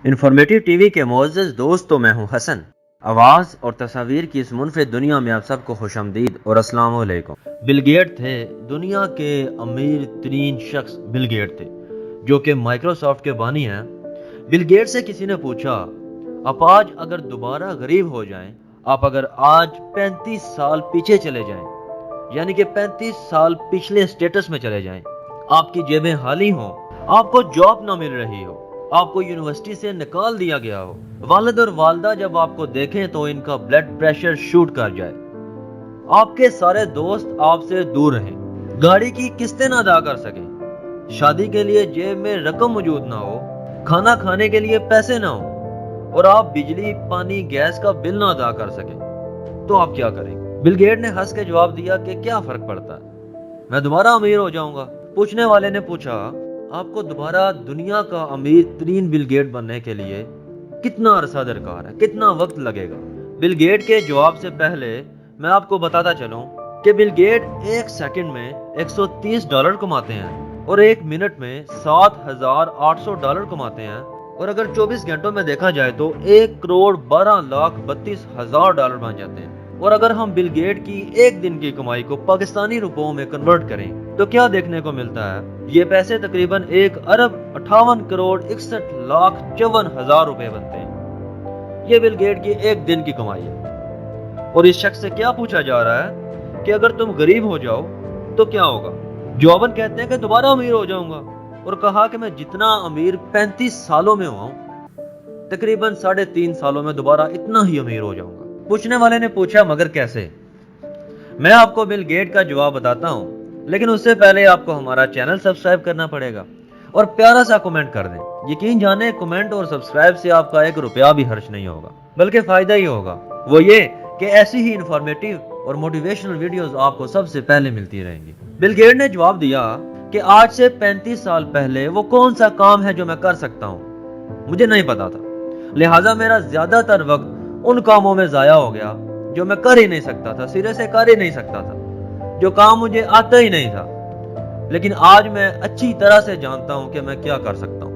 Informative T V کے معزز دوستوں، میں ہوں حسن۔ آواز اور تصاویر کی اس منفرد دنیا میں آپ سب کو خوش آمدید اور السلام علیکم۔ بل گیٹ تھے دنیا کے امیر ترین شخص، بل گیٹ تھے جو کہ مائکروسافٹ کے بانی ہیں۔ بل گیٹ سے کسی نے پوچھا، آپ آج اگر دوبارہ غریب ہو جائیں، آپ اگر آج 35 سال پیچھے چلے جائیں، یعنی کہ 35 سال پچھلے سٹیٹس میں چلے جائیں، آپ کی جیبیں خالی ہوں، آپ کو جاب نہ مل رہی ہو، آپ کو یونیورسٹی سے نکال دیا گیا ہو، والد اور والدہ جب آپ کو دیکھیں تو ان کا بلڈ پریشر شوٹ کر جائے، آپ کے سارے دوست آپ سے دور رہیں، گاڑی کی قسطیں نہ ادا کر سکیں، شادی کے لیے جیب میں رقم موجود نہ ہو، کھانا کھانے کے لیے پیسے نہ ہو، اور آپ بجلی، پانی، گیس کا بل نہ ادا کر سکیں، تو آپ کیا کریں گے؟ بل گیٹ نے ہنس کے جواب دیا کہ کیا فرق پڑتا ہے، میں دوبارہ امیر ہو جاؤں گا۔ پوچھنے والے نے پوچھا، آپ کو دوبارہ دنیا کا امیر ترین بل گیٹ بننے کے لیے کتنا عرصہ درکار ہے، کتنا وقت لگے گا؟ بل گیٹ کے جواب سے پہلے میں آپ کو بتاتا چلوں کہ بل گیٹ ایک سیکنڈ میں $130 کماتے ہیں اور ایک منٹ میں $7,800 کماتے ہیں، اور اگر 24 گھنٹوں میں دیکھا جائے تو $1,12,32,000 بن جاتے ہیں۔ اور اگر ہم بل گیٹ کی ایک دن کی کمائی کو پاکستانی روپوں میں کنورٹ کریں تو کیا دیکھنے کو ملتا ہے؟ یہ پیسے تقریباً 1,58,61,54,000 روپے بنتے ہیں۔ یہ بل گیٹ کی ایک دن کی کمائی ہے۔ اور اس شخص سے کیا پوچھا جا رہا ہے کہ اگر تم غریب ہو جاؤ تو کیا ہوگا؟ جواباً کہتے ہیں کہ دوبارہ امیر ہو جاؤں گا، اور کہا کہ میں جتنا امیر 35 سالوں میں ہوا ہوں، تقریباً 3.5 سالوں میں دوبارہ اتنا ہی امیر ہو جاؤں گا۔ پوچھنے والے نے پوچھا، مگر کیسے؟ میں آپ کو بل گیٹ کا جواب بتاتا ہوں، لیکن اس سے پہلے آپ کو ہمارا چینل سبسکرائب کرنا پڑے گا اور پیارا سا کمنٹ کر دیں۔ یقین جانیں کمنٹ اور سبسکرائب سے آپ کا $1 بھی خرچ نہیں ہوگا، بلکہ فائدہ ہی ہوگا، وہ یہ کہ ایسی ہی انفارمیٹیو اور موٹیویشنل ویڈیوز آپ کو سب سے پہلے ملتی رہیں گی۔ بل گیٹ نے جواب دیا کہ آج سے 35 سال پہلے وہ کون سا کام ہے جو میں کر سکتا ہوں، مجھے نہیں پتا تھا، لہٰذا میرا زیادہ تر وقت ان کاموں میں ضائع ہو گیا جو میں کر ہی نہیں سکتا تھا، سرے سے کر ہی نہیں سکتا تھا، جو کام مجھے آتا ہی نہیں تھا، لیکن آج میں اچھی طرح سے جانتا ہوں کہ میں کیا کر سکتا ہوں،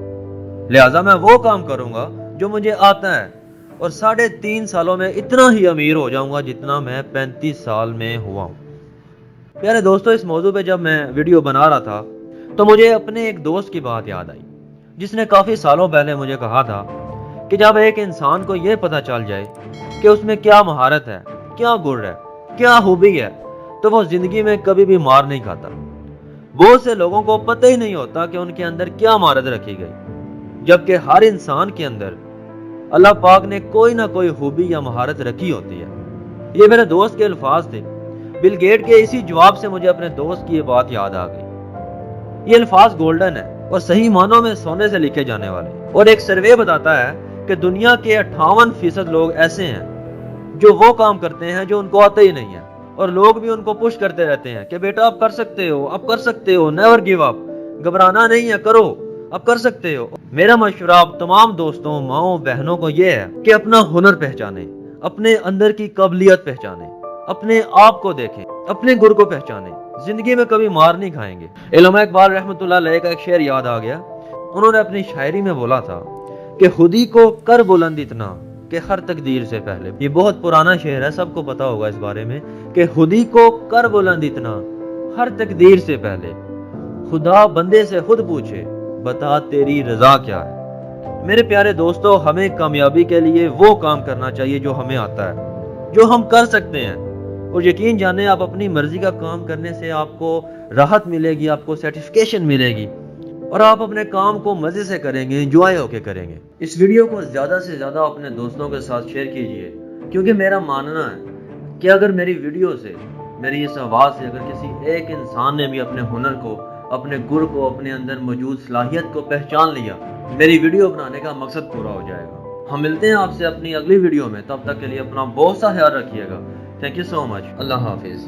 لہٰذا میں وہ کام کروں گا جو مجھے آتا ہے، اور 3.5 سالوں میں اتنا ہی امیر ہو جاؤں گا جتنا میں 35 سال میں ہوا ہوں۔ پیارے دوستو، اس موضوع پہ جب میں ویڈیو بنا رہا تھا تو مجھے اپنے ایک دوست کی بات یاد آئی، جس نے کافی سالوں پہلے مجھے کہا تھا کہ جب ایک انسان کو یہ پتا چل جائے کہ اس میں کیا مہارت ہے، کیا گر ہے، کیا خوبی ہے، تو وہ زندگی میں کبھی بھی مار نہیں کھاتا۔ بہت سے لوگوں کو پتہ ہی نہیں ہوتا کہ ان کے اندر کیا مہارت رکھی گئی، جبکہ ہر انسان کے اندر اللہ پاک نے کوئی نہ کوئی خوبی یا مہارت رکھی ہوتی ہے۔ یہ میرے دوست کے الفاظ تھے۔ بل گیٹ کے اسی جواب سے مجھے اپنے دوست کی یہ بات یاد آ گئی۔ یہ الفاظ گولڈن ہے اور صحیح معنوں میں سونے سے لکھے جانے والے، اور ایک سروے بتاتا ہے کہ دنیا کے 58% لوگ ایسے ہیں جو وہ کام کرتے ہیں جو ان کو آتے ہی نہیں ہے، اور لوگ بھی ان کو پش کرتے رہتے ہیں کہ بیٹا آپ کر سکتے ہو، آپ کر سکتے ہو، نیور گیو اپ، گھبرانا نہیں ہے، کرو، آپ کر سکتے ہو۔ میرا مشورہ آپ تمام دوستوں، ماؤں، بہنوں کو یہ ہے کہ اپنا ہنر پہچانیں، اپنے اندر کی قابلیت پہچانیں، اپنے آپ کو دیکھیں، اپنے گر کو پہچانیں، زندگی میں کبھی مار نہیں کھائیں گے۔ علامہ اقبال رحمۃ اللہ علیہ کا ایک شعر یاد آ گیا، انہوں نے اپنی شاعری میں بولا تھا کہ خودی کو کر بلند اتنا کہ ہر تقدیر سے پہلے۔ یہ بہت پرانا شعر ہے، سب کو پتا ہوگا اس بارے میں کہ خودی کو کر بلند اتنا ہر تقدیر سے پہلے، خدا بندے سے خود پوچھے بتا تیری رضا کیا ہے۔ میرے پیارے دوستو، ہمیں کامیابی کے لیے وہ کام کرنا چاہیے جو ہمیں آتا ہے، جو ہم کر سکتے ہیں، اور یقین جانیں آپ اپنی مرضی کا کام کرنے سے آپ کو راحت ملے گی، آپ کو سیٹسفیکشن ملے گی، اور آپ اپنے کام کو مزے سے کریں گے، انجوائے ہو کے کریں گے۔ اس ویڈیو کو زیادہ سے زیادہ اپنے دوستوں کے ساتھ شیئر کیجئے، کیونکہ میرا ماننا ہے کہ اگر میری ویڈیو سے، میری اس آواز سے اگر کسی ایک انسان نے بھی اپنے ہنر کو، اپنے گر کو، اپنے اندر موجود صلاحیت کو پہچان لیا، میری ویڈیو بنانے کا مقصد پورا ہو جائے گا۔ ہم ملتے ہیں آپ سے اپنی اگلی ویڈیو میں، تب تک کے لیے اپنا بہت سا خیال رکھیے گا۔ تھینک یو سو مچ۔ اللہ حافظ۔